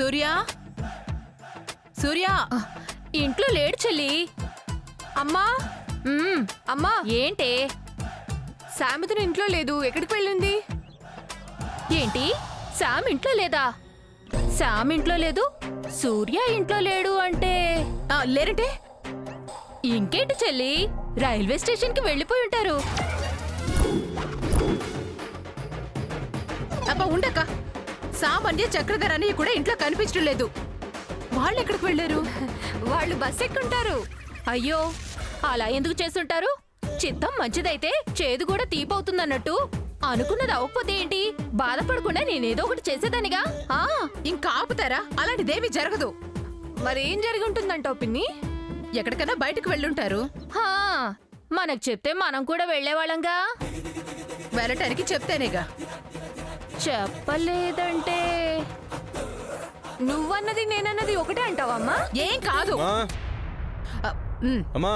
సూర్య సూర్య ఇంట్లో లేడు చెల్లి. అమ్మా అమ్మా ఏంటే? సామెతను ఇంట్లో లేదు, ఎక్కడికి వెళ్ళింది? ఏంటి శామ్ ఇంట్లో లేదా? శామ్ ఇంట్లో లేదు, సూర్య ఇంట్లో లేడు అంటే లేరంటే ఇంకేంటి చెల్లి, రైల్వే స్టేషన్ కి వెళ్ళిపోయి ఉంటారు. అబ్బా ఉండక, సామాన్య చక్రధరాని కూడా ఇంట్లో కనిపించడం లేదు. వాళ్ళు ఎక్కడికి వెళ్ళారు? వాళ్ళు బస్ ఎక్కుంటారు. అయ్యో, అలా ఎందుకు చేస్తుంటారు? చిత్తం మంచిదైతే చేదు కూడా తీపవుతుందన్నట్టు అనుకున్నది అవ్వకపోతే ఏంటి? బాధపడకుండా నేనేదో ఒకటి చేసేదానిగా. ఇంకా ఆపుతారా? అలాంటిదేమీ జరగదు. మరేం జరిగి ఉంటుందంటావు పిన్ని? ఎక్కడికైనా బయటకు వెళ్ళుంటారు. మనకు చెప్తే మనం కూడా వెళ్లేవాళ్ళంగా. వెళ్ళటానికి చెప్తేనేగా. చెప్పలేదంటే నువ్వన్నది నేనన్నది ఒకటే అంటావమ్మా? ఏం కాదు. అమ్మా,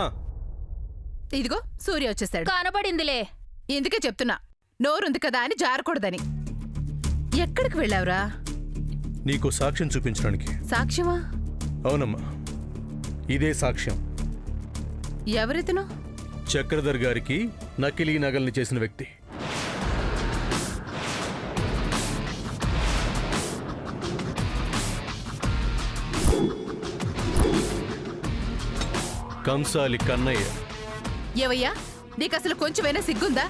ఇదిగో సూర్య వచ్చేసాడు. కనపడిందిలే. ఇందుకే చెప్తున్నా, నోరుంది కదా అని జారకూడదని. ఎక్కడికి వెళ్ళావురా? నీకు సాక్ష్యం చూపించడానికి. సాక్ష్యమా? అవునమ్మా, ఇదే సాక్ష్యం. ఎవరితను? చక్రధర్ గారికి నకిలీ నగల్ని చేసిన వ్యక్తి. కంసాలి కన్నయ్య. ఏవయ్యా, నీకసలు కొంచెమైనా సిగ్గుందా?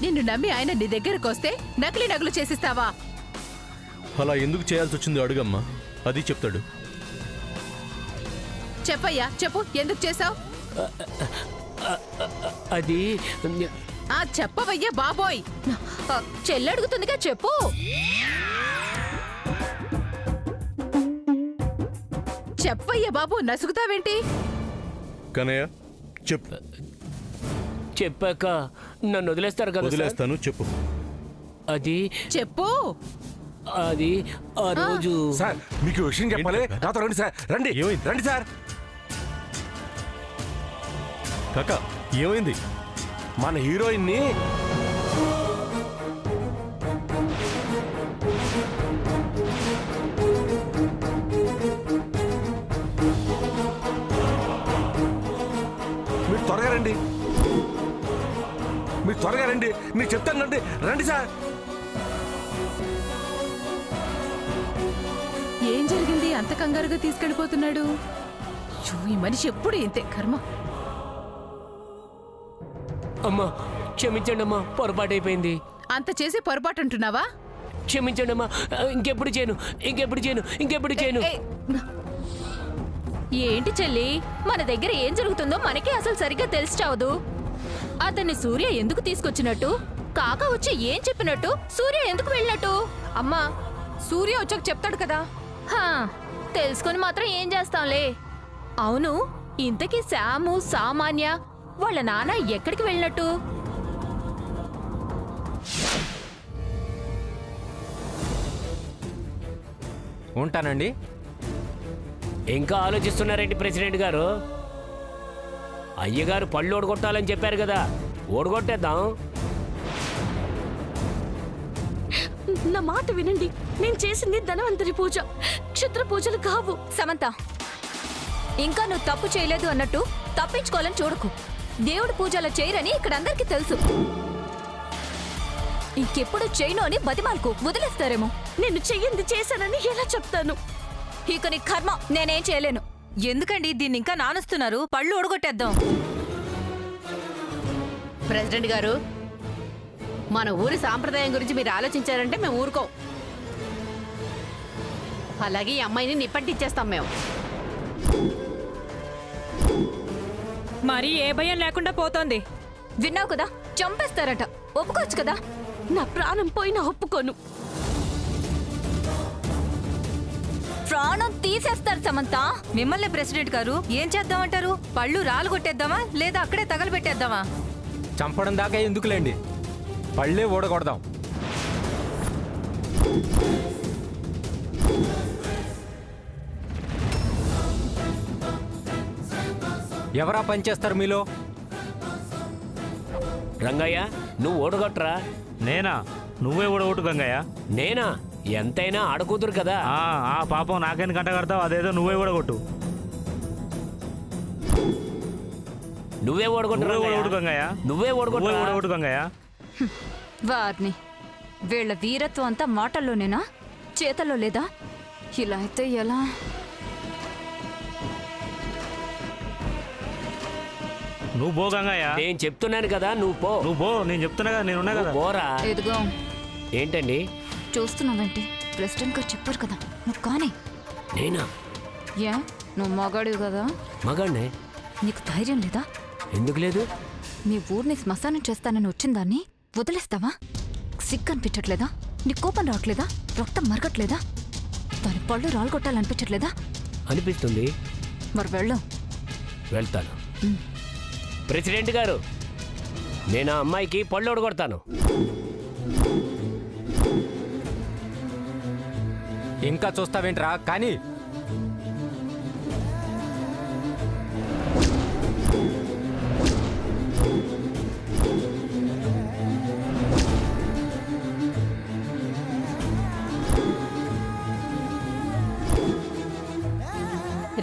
నిన్ను నమ్మి ఆయన నీ దగ్గరకు వస్తే నకిలీ నగలు చేసిస్తావా? అలా ఎందుకు చేయాల్సి వచ్చిందో అడుగమ్మా, అది చెప్తాడు. చెప్పయ్యా, చెప్పు, ఎందుకు చేసావు? అది చెప్పవయ్యా బాబోయ్. చెల్లడుగుతుందిగా, చెప్పు. చెప్పయ్యా బాబు, నసుగుతావేంటి? కన్నయ్య చెప్పు. చెప్పాక నన్ను వదిలేస్తారు కదా? వదిలేస్తాను, చెప్పు. అది చెప్పు. అది ఆ రోజు సార్, మీకు విషయం చెప్పాలి, నాతో రండి సార్. రండి. ఏమైంది? రండి సార్. కాక ఏమైంది? మన హీరోయిన్ ని మీరు త్వరగా రండి, మీరు త్వరగా రండి, నేను చెప్తాను. రండి రండి సార్. ఏం జరిగింది? అంత కంగారుగా తీసుకెళ్ళిపోతున్నాడు. ఈ మనిషి ఎప్పుడు ఇంతే కర్మ. అమ్మా క్షమించండి అమ్మా, పొరపాటు అయిపోయింది. అంత చేసి పొరపాటు అంటున్నావా? క్షమించండి అమ్మా, ఇంకెప్పుడు చేయను, ఇంకెప్పుడు చేయను, ఇంకెప్పుడు చేయను. ఏంటి చెల్లి, మన దగ్గర ఏం జరుగుతుందో మనకే అసలు సరిగ్గా తెలిసి చావదు. అతన్ని సూర్య ఎందుకు తీసుకొచ్చినట్టు, కాక వచ్చి ఏం చెప్పినట్టు, సూర్య ఎందుకు వెళ్ళినట్టు? అమ్మా, సూర్య వచ్చాక చెప్తాడు కదా. తెలుసుకొని మాత్రం ఏం చేస్తాంలే. అవును, ఇంతకీ శాము సామాన్య వాళ్ళ నాన్న ఎక్కడికి వెళ్ళినట్టు? ఉంటానండి. ఇంకా ఆలోచిస్తున్నారేంటి ప్రెసిడెంట్ గారు? అయ్యగారు పళ్ళు ఓడగొట్టాలని చెప్పారు కదా, ఓడగొట్టేద్దాం. నా మాట వినండి, నేను చేసింది ధనవంతరి పూజ, క్షుద్ర పూజలు కావు. సమంత, ఇంకా నువ్వు తప్పు చేయలేదు అన్నట్టు తప్పించుకోవాలని చూడకు. దేవుడు పూజలు చేయరని ఇక్కడ అందరికీ తెలుసు. ఇంకెప్పుడు చేయను అని బతిమాలకు వదిలేస్తారేమో. నేను చెయ్యింది చేశానని ఎలా చెప్తాను? ఇక నీ కర్మ, నేనేం చేయలేను. ఎందుకండి దీన్ని ఇంకా నానుస్తున్నారు? పళ్ళు ఒడగొట్టేద్దాం. ప్రెసిడెంట్ గారు, మన ఊరి సాంప్రదాయం గురించి మీరు ఆలోచించారంటే మేము ఊరుకోం. అలాగే ఈ అమ్మాయిని నిప్పంటిచ్చేస్తాం మేము. మరి ఏ భయం లేకుండా పోతోంది. విన్నావు కదా, చంపేస్తారట. ఒప్పుకోవచ్చు కదా. నా ప్రాణం పోయినా ఒప్పుకోను. ప్రాణం తీసేస్తారు సమంత. మిమ్మల్ని ప్రెసిడెంట్ గారు ఏం చేద్దామంటారు? పళ్ళు రాలు కొట్టేద్దామా లేదా అక్కడే తగలబెట్టేద్దామా? చంపడం దాకా ఎందుకులేండి, పళ్ళే ఓడగొడదాం. ఎవరా పనిచేస్తారు మీలో? రంగయ్య, నువ్వు ఓడగొట్టరా. నేనా? నువ్వే ఓడగొట్టు గంగయ్య. నేనా? ఎంతైనా ఆడకూతురు కదా. ఆ పాపం నాకెందుకు కంట కడతావు? అదేదో నువ్వే కూడా కొట్టు. నువ్వే ఓడగొట్టు గంగయ్య, నువ్వే ఓడగొట్టు గంగయ్య. వారిని వీళ్ళ వీరత్వం అంతా మాటల్లోనేనా, చేతల్లో లేదా? ఇలా అయితే ఎలా? నువ్వు పో గంగయ్య, నేను చెప్తున్నాను కదా, నువ్వు పో. నువ్వు పో, నేను చెప్తున్నా కదా, నేనున్నా కదా. పోరా. ఎదుగో ఏంటండి? చూస్తున్నావేంటి? ప్రెసిడెంట్ గారు చెప్పారు కదా, నువ్వు కానీ. నేనా? ఏ నువ్వు మగాడివి కదా, మగాడినే. నీకు ధైర్యం లేదా? ఎందుకు లేదు? మీ ఊరిని శ్మశానం చేస్తానని వచ్చిందాన్ని వదిలేస్తావా? సిగ్గు అనిపించట్లేదా? నీ కోపం రావట్లేదా? రక్తం మరగట్లేదా? దాని పళ్ళు రాలగొట్టాలనిపించట్లేదా? అనిపిస్తుంది. మరి వెళ్ళు. వెళ్తాను. ప్రెసిడెంట్ గారు, నేను ఆ అమ్మాయికి పళ్ళు ఓడగొడతాను. ఇంకా చూస్తావేంట్రా కానీ?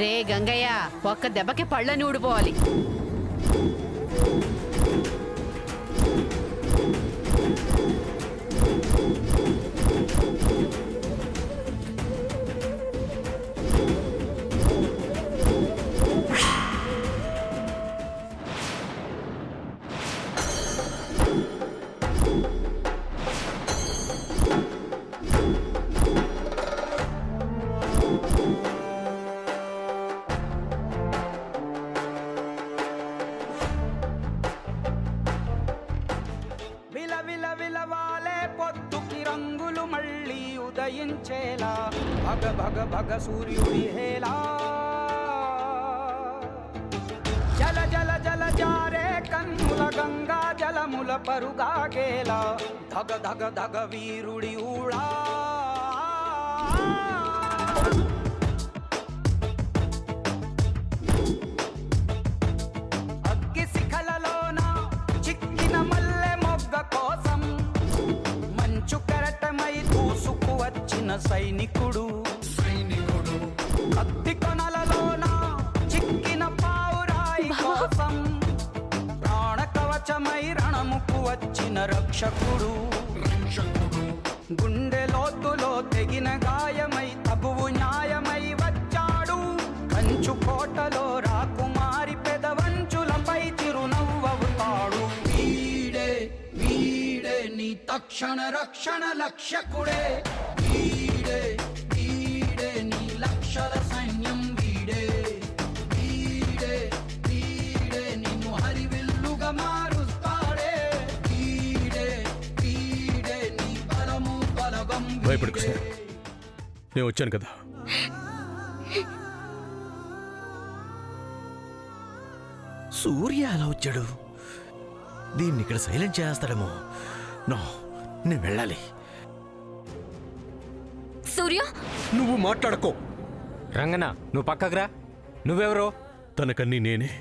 రే గంగయ్య, ఒక్క దెబ్బకి పళ్ళని ఊడిపోవాలి. విలవిలవాలే పొద్దుకి రంగులు మళ్ళీ ఉదయించేలా భగ భగ భగ సూర్యుడి హేలా జల జల జల జారే కన్నుల గంగా జలముల పరుగాగేలా ధగ ధగ ధగ వీరుడి ఊళా అగ్గి శిఖలలోన చిక్కిన మల్లె మొగ్గ కోసం మంచు కరటమై దూసుకు వచ్చిన సైనికుడు కత్తి కొనలలోన చిక్కిన పావురాయి కోసం ప్రాణ కవచమై రణముకు వచ్చిన రక్షకుడు గుండె లోతులో తెగిన గాయమై తగువు న్యాయమై వచ్చాడు కంచు కోటలో రాకుమారి పెదవంచులపై చిరునవ్వవుతాడు వీడే వీడే నీ తక్షణ రక్షణ లక్ష్యకుడే వీడే వీడే నీ లక్షల సైన్యం వీడే వీడే వీడే నిన్ను హరివిల్లుగా మారుస్తాడే వీడే వీడే నీ బలము బలగం భయపడకు సార్, నేను వచ్చాను కదా. సూర్య అలా వచ్చాడు. దీన్ని ఇక్కడ సైలెంట్ చేస్తాడేమో. నో, నేను వెళ్ళాలి. సూర్య, నువ్వు మాట్లాడకో. రంగన్న, నువ్వు పక్కకురా. నువ్వెవరో? తనకన్నీ నేనే.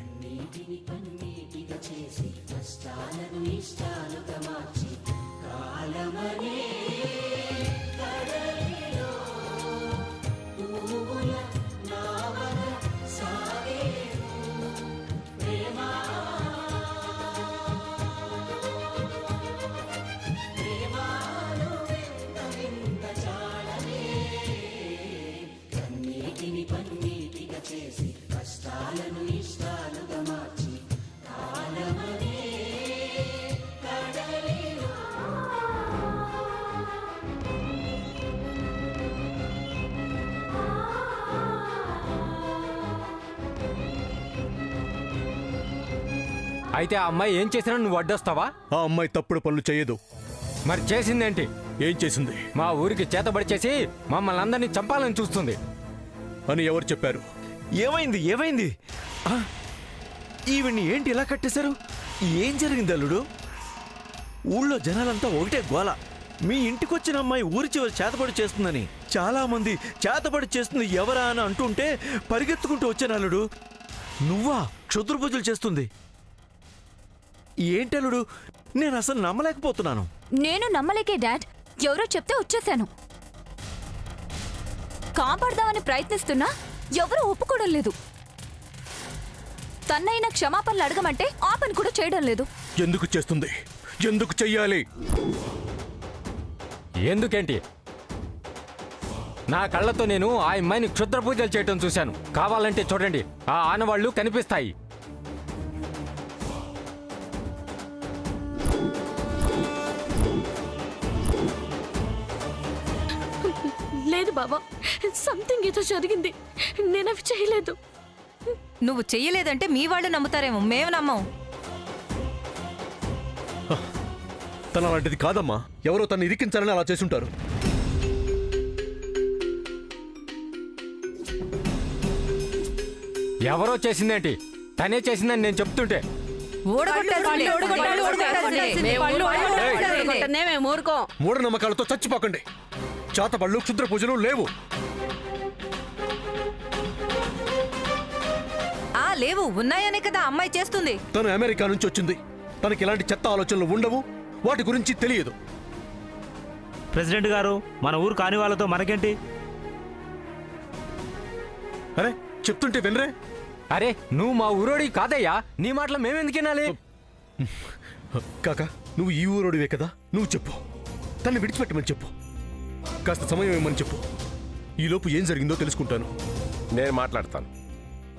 అయితే ఆ అమ్మాయి ఏం చేసినా నువ్వు అడ్డొస్తావా? ఆ అమ్మాయి తప్పుడు పనులు చేయదు. మరి చేసిందేంటి? ఏం చేసింది? మా ఊరికి చేతబడి చేసి మమ్మల్ని అందరినీ చంపాలని చూస్తుంది అని ఎవరు చెప్పారు? ఏమైంది? ఏమైంది? ఈవిడ్ని ఏంటి ఇలా కట్టేశారు? ఏం జరిగింది అల్లుడు? ఊళ్ళో జనాలంతా ఒకటే గోల. మీ ఇంటికొచ్చిన అమ్మాయి ఊరి చివరి చేతబడి చేస్తుందని చాలా మంది చేతబడి చేస్తుంది ఎవరా అని అంటుంటే పరిగెత్తుకుంటూ వచ్చాను అల్లుడు. నువ్వా క్షుద్రపూజలు చేస్తుంది? ఏంటల్లుడు, నేను అసలు నమ్మలేకపోతున్నాను. నేను నమ్మలేకే డాడ్. ఎవరో చెప్తే వచ్చేసాను. కాపాడదామని ప్రయత్నిస్తున్నా ఎవరూ ఒప్పుకోవడం లేదు. తన్నైనా క్షమాపణలు అడగమంటే ఆ పని కూడా చేయడం లేదు. ఎందుకు చేస్తుంది? ఎందుకు చెయ్యాలి? ఎందుకేంటి? నా కళ్ళతో నేను ఆ అమ్మాయిని క్షుద్ర పూజలు చేయటం చూశాను. కావాలంటే చూడండి, ఆ ఆనవాళ్లు కనిపిస్తాయి. లేదు బావా, సంథింగ్ ఏదో జరిగింది. నేను అవి చేయలేదు. నువ్వు చెయ్యలేదంటే మీ వాళ్ళు నమ్ముతారేమో, మేము నమ్మం. తన అలాంటిది కాదమ్మా. ఎవరో తను ఇరికించాలని అలా చేసుంటారు. ఎవరో చేసిందేంటి? తనే చేసిందని నేను చెప్తుంటే మూఢనమ్మకాలతో చచ్చిపోకండి. చాతబళ్ళు క్షుద్ర పూజలు లేవు. లేవు, ఉన్నాయనే కదా అమ్మాయి చేస్తుంది. తను అమెరికా నుంచి వచ్చింది. తనకి ఇలాంటి చెత్త ఆలోచనలు ఉండవు, వాటి గురించి తెలియదు. ప్రెసిడెంట్ గారు, మన ఊరు కాని వాళ్ళతో మనకేంటి? అరే చెప్తుంటే వినరే? అరే నువ్వు మా ఊరోడి కాదయ్యా, నీ మాటలు మేమెందుకు వినాలి? కాకా, నువ్వు ఈ ఊరోడివే కదా, నువ్వు చెప్పు. తన్ని విడిచిపెట్టమని చెప్పు. కాస్త సమయం ఇవ్వమని చెప్పు. ఈలోపు ఏం జరిగిందో తెలుసుకుంటాను. నేను మాట్లాడతాను.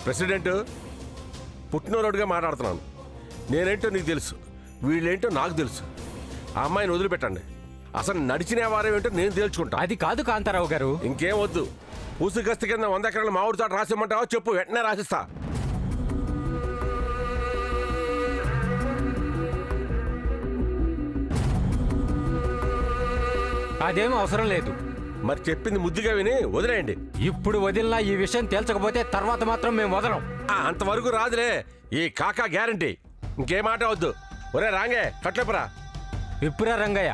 ప్రెసిడెంట్, పుట్టినరోడుగా మాట్లాడుతున్నాను. నేనేంటో నీకు తెలుసు, వీళ్ళేంటో నాకు తెలుసు. ఆ అమ్మాయిని వదిలిపెట్టండి. అసలు నడిచిన వారం ఏంటో నేను తేల్చుకుంటా. అది కాదు కాంతారావు గారు. ఇంకేం వద్దు. పూసుగస్తి కింద 100 ఎకరాలు మామిడి తోట రాసిమ్మంటావో చెప్పు, వెంటనే రాసిస్తా. అదేం అవసరం లేదు. మరి చెప్పింది ముద్దుగా విని వదిలేయండి. ఇప్పుడు వదిలినా ఈ విషయం తేల్చకపోతే తర్వాత మాత్రం మేము వదలం. అంతవరకు రాదులే ఈ కాకా గ్యారంటీ. ఇంకేం మాట వద్దు. ఒరే రాంగే, కట్లేపురా. విప్పురా రంగయ్య.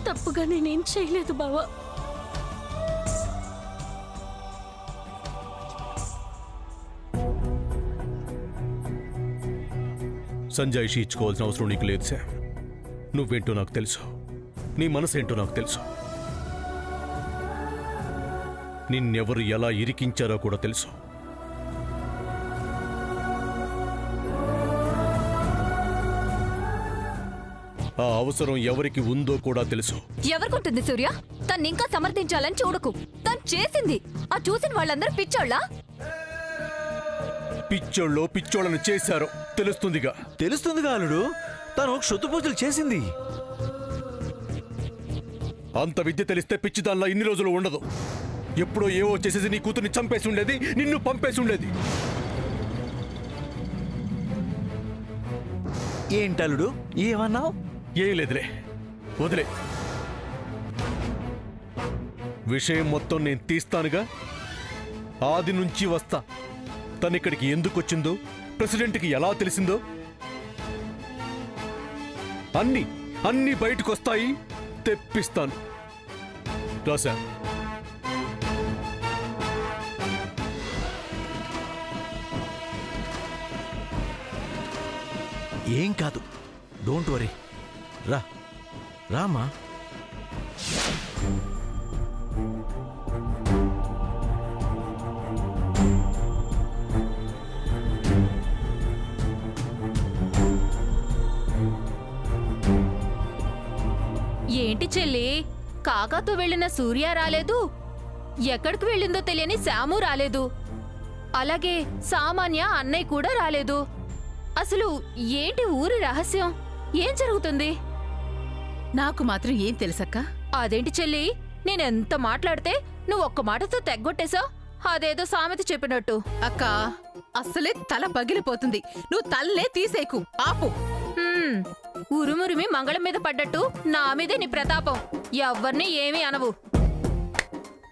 తప్పుగా నేనేం చేయలేదు బావా. సంజాయిషి ఇచ్చుకోవాల్సిన అవసరం నీకు లేదు సార్. నువ్వేంటో నాకు తెలుసు, నీ మనసు ఏంటో నాకు తెలుసు. నిన్నెవరు ఎలా ఇరికించారో కూడా తెలుసు. ఆ అవసరం ఎవరికి ఉందో కూడా తెలుసు. ఎవరికుంటుంది సూర్య? తను ఇంకా సమర్థించాలని చూడకు. తను చేసింది ఆ చూసిన వాళ్ళందరూ పిచ్చోళ్ళా? పిచ్చోళ్ళు పిచ్చోళ్ళని చేశారో తెలుస్తుందిగా. తెలుస్తుందిగా అల్లుడు, తను క్షుద్ర పూజలు చేసింది. అంత విద్య తెలిస్తే పిచ్చిదానిలా ఇన్ని రోజులు ఉండదు. ఎప్పుడో ఏవో చేసేసి నీ కూతుర్ని చంపేసి ఉండేది, నిన్ను పంపేసి ఉండేది. ఏంటల్లుడు ఏమన్నావు? ఏం లేదులే, వదిలే. విషయం మొత్తం నేను తీస్తానుగా. ఆది నుంచి వస్తా. తనిక్కడికి ఎందుకు వచ్చిందో, ప్రెసిడెంట్కి ఎలా తెలిసిందో అన్ని బయటకు వస్తాయి. తెప్పిస్తాను. రాసా. ఏం కాదు, డోంట్ వరీ. రా రామా. ఏంటి చెల్లి, కాకాతో వెళ్ళిన సూర్య రాలేదు, ఎక్కడికి వెళ్ళిందో తెలియని శాము రాలేదు, అలాగే సామాన్య అన్నయ్య కూడా రాలేదు. అసలు ఏంటి ఊరి రహస్యం? ఏం జరుగుతుంది? నాకు మాత్రం ఏం తెలుసక్క? అదేంటి చెల్లి, నేనెంత మాట్లాడితే నువ్వు ఒక్క మాటతో తెగ్గొట్టేశావు. అదేదో సామెత చెప్పినట్టు. అక్క, అసలే తల పగిలిపోతుంది. నువ్వు తల్లే తీసేకు, ఆపు. ఉరుమురిమి మంగళం మీద పడ్డట్టు నా మీదే నీ ప్రతాపం. ఎవ్వరిని ఏమీ అనవు.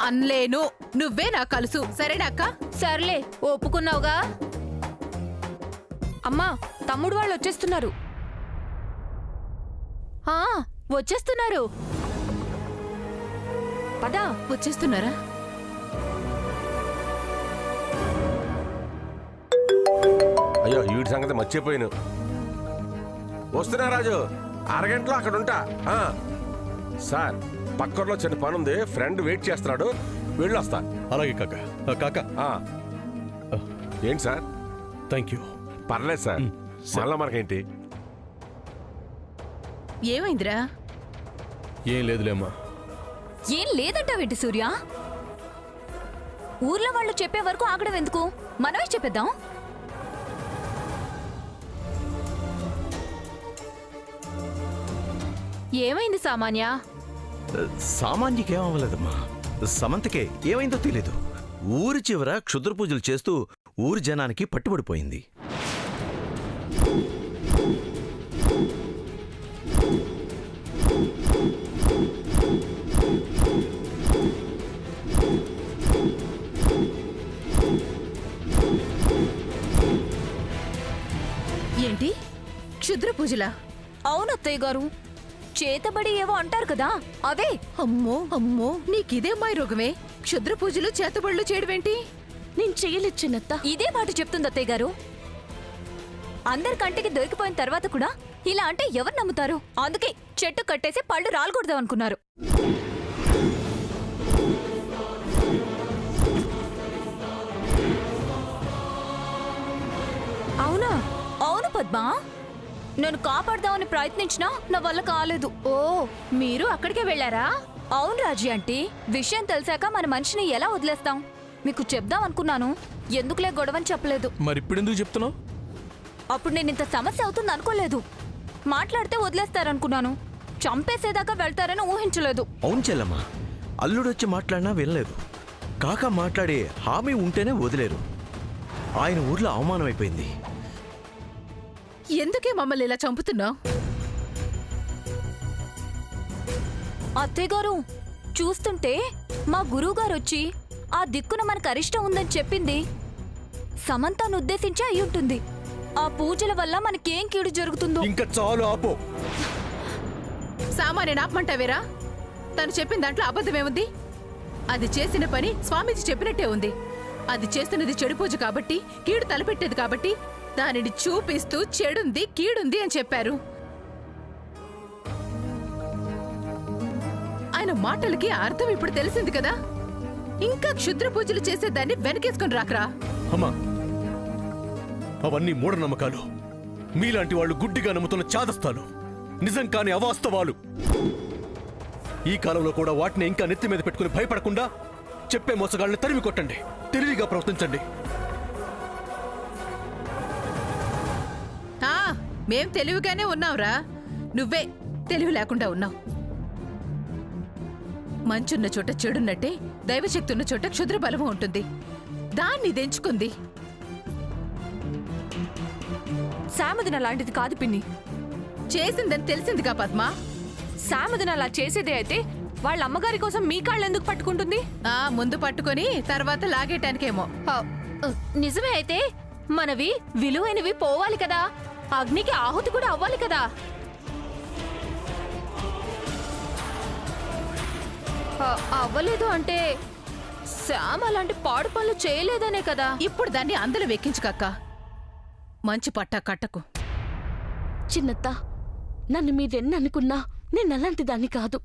అన్లేను, నువ్వే నా కలుసు. సరేనా అక్క? సర్లే, ఒప్పుకున్నావుగా. అమ్మా, తమ్ముడు వాళ్ళు వచ్చేస్తున్నారు. ఆ, వచ్చేస్తున్నారు. పదా. వచ్చేస్తున్నారా? అయ్యో వీడి సంగతి మర్చిపోయాను. వస్తున్నా రాజు, అరగంటలో అక్కడ ఉంటా. సార్, పక్కలో చిన్న పని ఉంది, ఫ్రెండ్ వెయిట్ చేస్తున్నాడు, వెళ్ళొస్తా. అలాగే కాక. కాక, ఏంటి సార్? Thank you. పర్లేదు సార్, మళ్ళా మనకేంటి? ఏమైందిరా? ఏం లేదులేమ్మా. ఏం లేదంటావేంటి సూర్య? ఊర్లో వాళ్ళు చెప్పే వరకు ఆగడం ఎందుకు? మనమే చెప్పేద్దాం. ఏమైంది సామాన్య? సామాన్యకేం అవ్వలేదమ్మా. సమంతకే ఏమైందో తెలీదు. ఊరి చివర క్షుద్ర పూజలు చేస్తూ ఊరి జనానికి పట్టుబడిపోయింది. ఏంటి, క్షుద్ర పూజలా? అవునత్తయ్య గారు, చేతబడి ఏవో అంటారు కదా, అవే. అమ్మో అమ్మో, నీకిదే అమ్మాయి రోగమే. క్షుద్ర పూజలు చేతబడులు చేయడమేంటి? నేను చేయలేదు చిన్నత్త. ఇదే మాట చెప్తుంది అత్తయ్య గారు. అందరి కంటికి దొరికిపోయిన తర్వాత కూడా ఇలా అంటే ఎవరు నమ్ముతారు? అందుకే చెట్టు కట్టేసి పళ్ళు రాలకూడదాం అనుకున్నారు. అవునా? అవును పద్మా, నేను కాపాడదామని ప్రయత్నించినా నా వల్ల కాలేదు. ఓ, మీరు అక్కడికే వెళ్ళారా? అవును రాజీ ఆంటీ, విషయం తెలిసాక మన మనిషిని ఎలా వదిలేస్తాం? మీకు చెప్దాం అనుకున్నాను, ఎందుకులే గొడవని చెప్పలేదు. మరి ఇప్పుడు ఎందుకు చెప్తున్నావు? అప్పుడు నేను ఇంత సమస్య అవుతుంది అనుకోలేదు. మాట్లాడితే వదిలేస్తారనుకున్నాను, చంపేసేదాకా వెళ్తారని ఊహించలేదు. అవును చెల్లమ్మా, అల్లుడొచ్చి మాట్లాడినా వినలేదు. కాక మాట్లాడే హామీ ఉంటేనే వదిలేరు. ఆయన ఊర్లో అవమానమైపోయింది. ఎందుకే మమ్మల్ని ఇలా చంపుతున్నావు? అత్తయ్య గారు, చూస్తుంటే మా గురువుగారు వచ్చి ఆ దిక్కున మనకు అరిష్టం ఉందని చెప్పింది సమంతను ఉద్దేశించి అయ్యుంటుంది. ఆ పూజల వల్ల మనకేం కీడు జరుగుతుందో. ఇంకా చాలు, ఆపో. సామాన్య ఆపమంటావేరా? తను చెప్పిన దాంట్లో అబద్ధమేముంది? అది చేసిన పని స్వామీజీ చెప్పినట్టే ఉంది. అది చేస్తున్నది చెడు పూజ కాబట్టి, కీడు తలపెట్టేది కాబట్టి దానిని చూపిస్తూ చెడుంది కీడుంది అని చెప్పారు. ఆయన మాటలకి అర్థం ఇప్పుడు తెలిసింది కదా. ఇంకా క్షుద్ర పూజలు చేసేదాన్ని వెనకేసుకుని రాకరా. అమ్మా, అవన్నీ మూఢనమ్మకాలు. మీలాంటి వాళ్ళు గుడ్డిగా నమ్ముతున్న చాదస్తాలు, నిజం కాని అవాస్తవాలు. ఈ కాలంలో కూడా వాటిని ఇంకా నెత్తి మీద పెట్టుకుని భయపడకుండా చెప్పే మోసగాళ్ళని తరిమి కొట్టండి, తెలివిగా ప్రవర్తించండి. మేం తెలివిగానే ఉన్నావురా, నువ్వే తెలివి లేకుండా ఉన్నావు. మంచున్న చోట చెడున్నట్టే దైవశక్తి ఉన్న చోట క్షుద్ర బలము ఉంటుంది. దాన్ని దెంచుకుంది. సామదిన లాంటిది కాదు పిన్ని. చేసిందని తెలిసిందిగా పద్మా. సామదిన అలా చేసేదే అయితే వాళ్ళ అమ్మగారి కోసం మీ కాళ్ళు ఎందుకు పట్టుకుంటుంది? ముందు పట్టుకొని తర్వాత లాగేయటానికేమో. నిజమే అయితే మనవి విలువైనవి పోవాలి కదా, అగ్నికి ఆహుతి కూడా అవ్వాలి కదా. అవ్వలేదు అంటే శ్యామ్ అలాంటి పాడు పనులు చేయలేదనే కదా. ఇప్పుడు దాన్ని అందరూ వెక్కించుకక్క, మంచి పట్టా కట్టకు. చిన్నత్త, నన్ను మీరెన్ని అనుకున్నా నేను అలాంటి దాన్ని కాదు.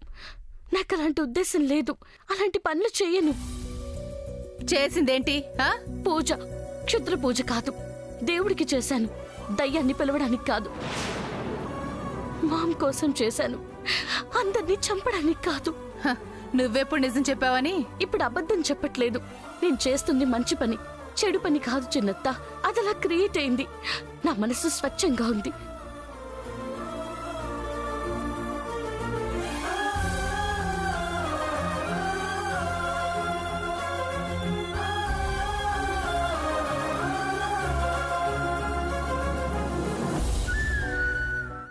నాకు అలాంటి ఉద్దేశం లేదు. అలాంటి పనులు చేయను. చేసిందేంటి? పూజ, క్షుద్ర పూజ కాదు. దేవుడికి చేశాను, దయ్యాన్ని పిలవడానికి కాదు. మామ్ కోసం చేశాను, అందరినీ చంపడానికి కాదు. నువ్వెప్పుడు నిజం చెప్పావని? ఇప్పుడు అబద్ధం చెప్పట్లేదు. నేను చేస్తుంది మంచి పని, చెడు పని కాదు చిన్నత్త. అదలా క్రియేట్ అయింది. నా మనసు స్వచ్ఛంగా ఉంది.